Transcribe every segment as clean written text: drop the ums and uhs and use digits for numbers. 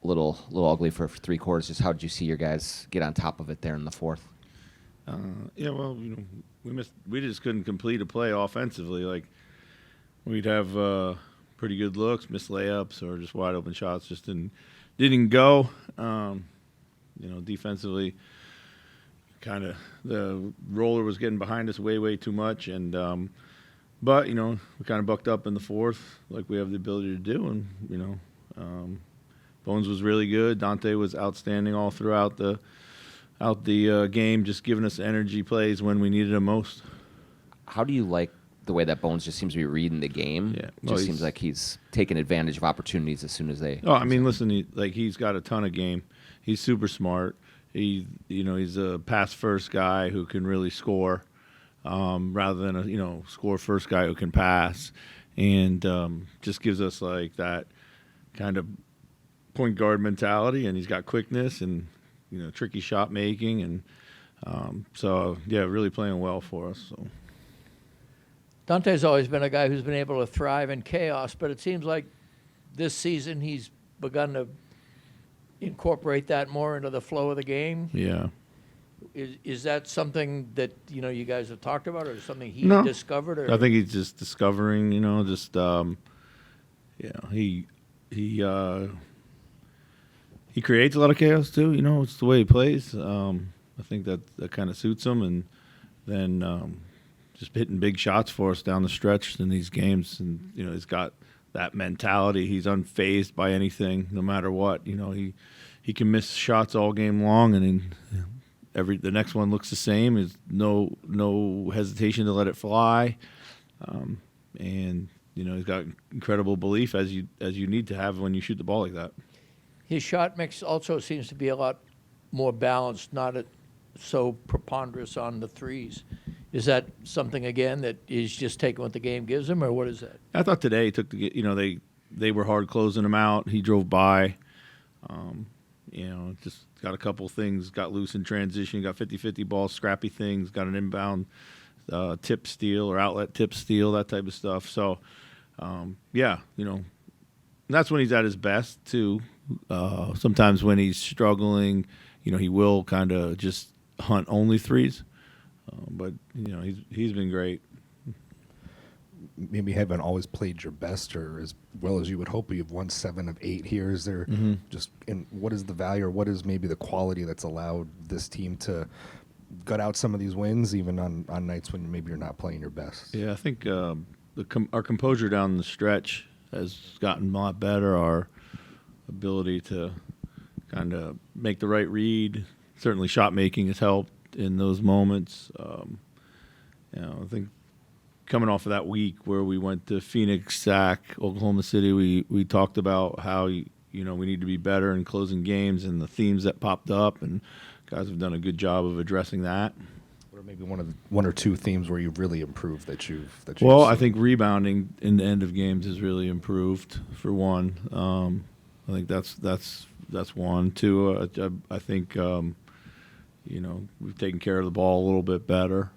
a little ugly for 3 quarters. Just how did you see your guys get on top of it there in the fourth? Yeah, well, we just couldn't complete a play offensively. Like we'd have pretty good looks, missed layups, or just wide open shots just didn't go. Defensively, kind of the roller was getting behind us way too much, and but we kind of bucked up in the fourth, like we have the ability to do, and Bones was really good. Dante was outstanding all throughout the game, just giving us energy plays when we needed him most. How do you like the way that Bones just seems to be reading the game? Yeah, Well, just seems like he's taking advantage of opportunities as soon as they. Oh, I mean, listen, he's got a ton of game. He's super smart. He's a pass-first guy who can really score, rather than a score-first guy who can pass, and just gives us like that kind of point guard mentality. And he's got quickness and tricky shot making, and so yeah, really playing well for us. So Dante's always been a guy who's been able to thrive in chaos, but it seems like this season he's begun to incorporate that more into the flow of the game. Yeah. Is that something that you guys have talked about, or something he discovered? Or? I think he's just discovering. He creates a lot of chaos too. It's the way he plays. I think that kind of suits him, and then just hitting big shots for us down the stretch in these games. And he's got that mentality. He's unfazed by anything, no matter what. He can miss shots all game long, and the next one looks the same. There's no hesitation to let it fly, and he's got incredible belief, as you need to have when you shoot the ball like that. His shot mix also seems to be a lot more balanced, not so preponderous on the threes. Is that something, again, that he's just taking what the game gives him, or what is that? I thought today he took they were hard closing him out. He drove by. Just got a couple things, got loose in transition, got 50-50 balls, scrappy things, got an inbound tip steal or outlet tip steal, that type of stuff. So, that's when he's at his best too. Sometimes when he's struggling, he will kind of just hunt only threes. But he's been great. Maybe haven't always played your best or as well as you would hope, but you've won 7 of 8 here. Is there what is the value, or what is maybe the quality that's allowed this team to gut out some of these wins, even on nights when maybe you're not playing your best? Yeah, I think our composure down the stretch has gotten a lot better. Our ability to kind of make the right read, certainly shot making has helped in those moments. I think coming off of that week where we went to Phoenix, Sac, Oklahoma City, we talked about how we need to be better in closing games and the themes that popped up, and guys have done a good job of addressing that. Or maybe one or two themes where you've really improved that you've Well, seen. I think rebounding in the end of games has really improved, for one. I think that's one. Two, I think we've taken care of the ball a little bit better.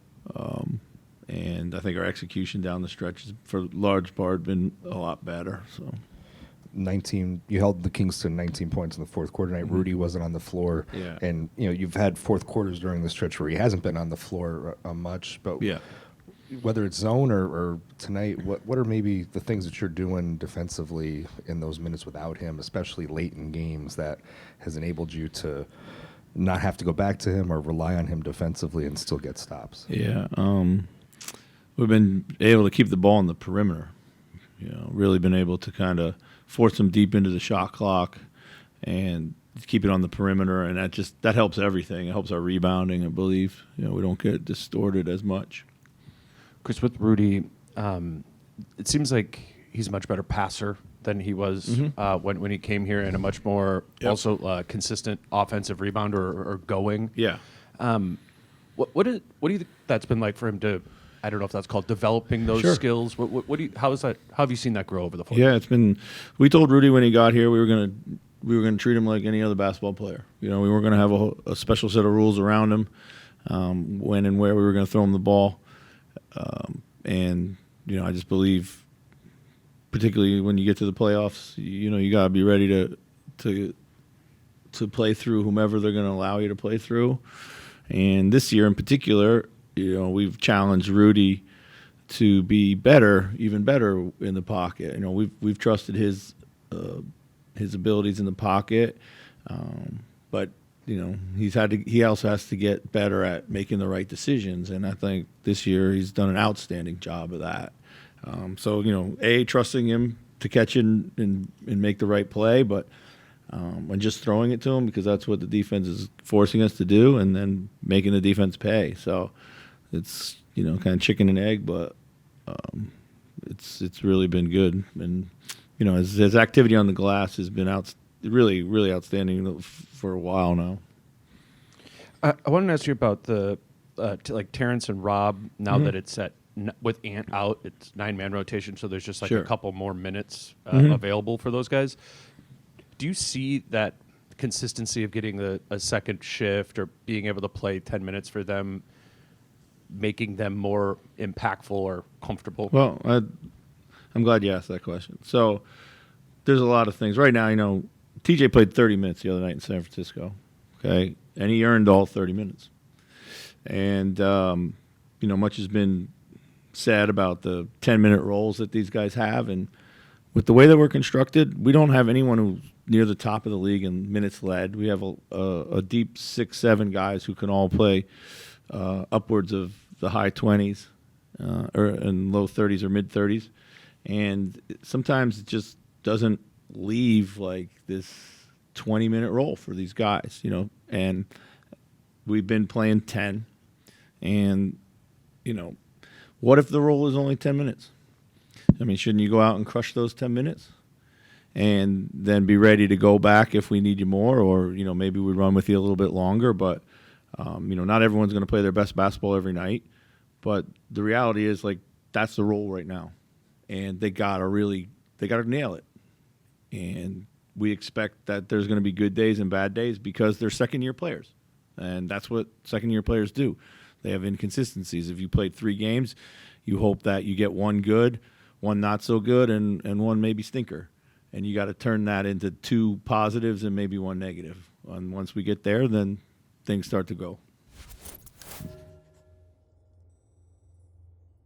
And I think our execution down the stretch has, for large part, been a lot better. So, 19. You held the Kings to 19 points in the fourth quarter night. Rudy wasn't on the floor, and you've had fourth quarters during the stretch where he hasn't been on the floor much. But whether it's zone or tonight, what are maybe the things that you're doing defensively in those minutes without him, especially late in games, that has enabled you to not have to go back to him or rely on him defensively and still get stops? Yeah. We've been able to keep the ball on the perimeter. Really been able to kind of force them deep into the shot clock and keep it on the perimeter, and that helps everything. It helps our rebounding, I believe. We don't get distorted as much. Chris, with Rudy, it seems like he's a much better passer than he was when he came here, and a much more also consistent offensive rebounder or going. Yeah. What do you think that's been like for him to? I don't know if that's called developing those skills. How have you seen that grow over the fall? Yeah, it's been. We told Rudy when he got here we were gonna treat him like any other basketball player. We weren't gonna have a special set of rules around him, when and where we were gonna throw him the ball, and I just believe, particularly when you get to the playoffs, you gotta be ready to to play through whomever they're going to allow you to play through. And this year in particular, we've challenged Rudy to be better, even better in the pocket. We've trusted his abilities in the pocket, but he also has to get better at making the right decisions. And I think this year he's done an outstanding job of that. Trusting him to catch it and make the right play, but and just throwing it to him because that's what the defense is forcing us to do, and then making the defense pay. So it's kind of chicken and egg, but it's really been good. And his activity on the glass has been really, really outstanding for a while now. I wanted to ask you about the Terrence and Rob. Now that it's with Ant out, it's 9-man rotation, so there's just a couple more minutes available for those guys. Do you see that consistency of getting a second shift or being able to play 10 minutes for them, making them more impactful or comfortable? Well, I'm glad you asked that question. So there's a lot of things. Right now, TJ played 30 minutes the other night in San Francisco, okay? And he earned all 30 minutes. And, much has been said about the 10-minute roles that these guys have. And with the way that we're constructed, we don't have anyone who's near the top of the league in minutes led. We have a deep 6-7 guys who can all play upwards of the high 20s and low 30s or mid 30s. And sometimes it just doesn't leave this 20-minute role for these guys, and we've been playing 10. And, what if the role is only 10 minutes? I mean, shouldn't you go out and crush those 10 minutes and then be ready to go back if we need you more, or, maybe we run with you a little bit longer, but, not everyone's going to play their best basketball every night. But the reality is, that's the role right now. And they got to nail it. And we expect that there's going to be good days and bad days because they're second-year players. And that's what second-year players do. They have inconsistencies. If you played 3 games, you hope that you get one good, one not so good, and one maybe stinker. And you got to turn that into 2 positives and maybe 1 negative. And once we get there, then things start to go.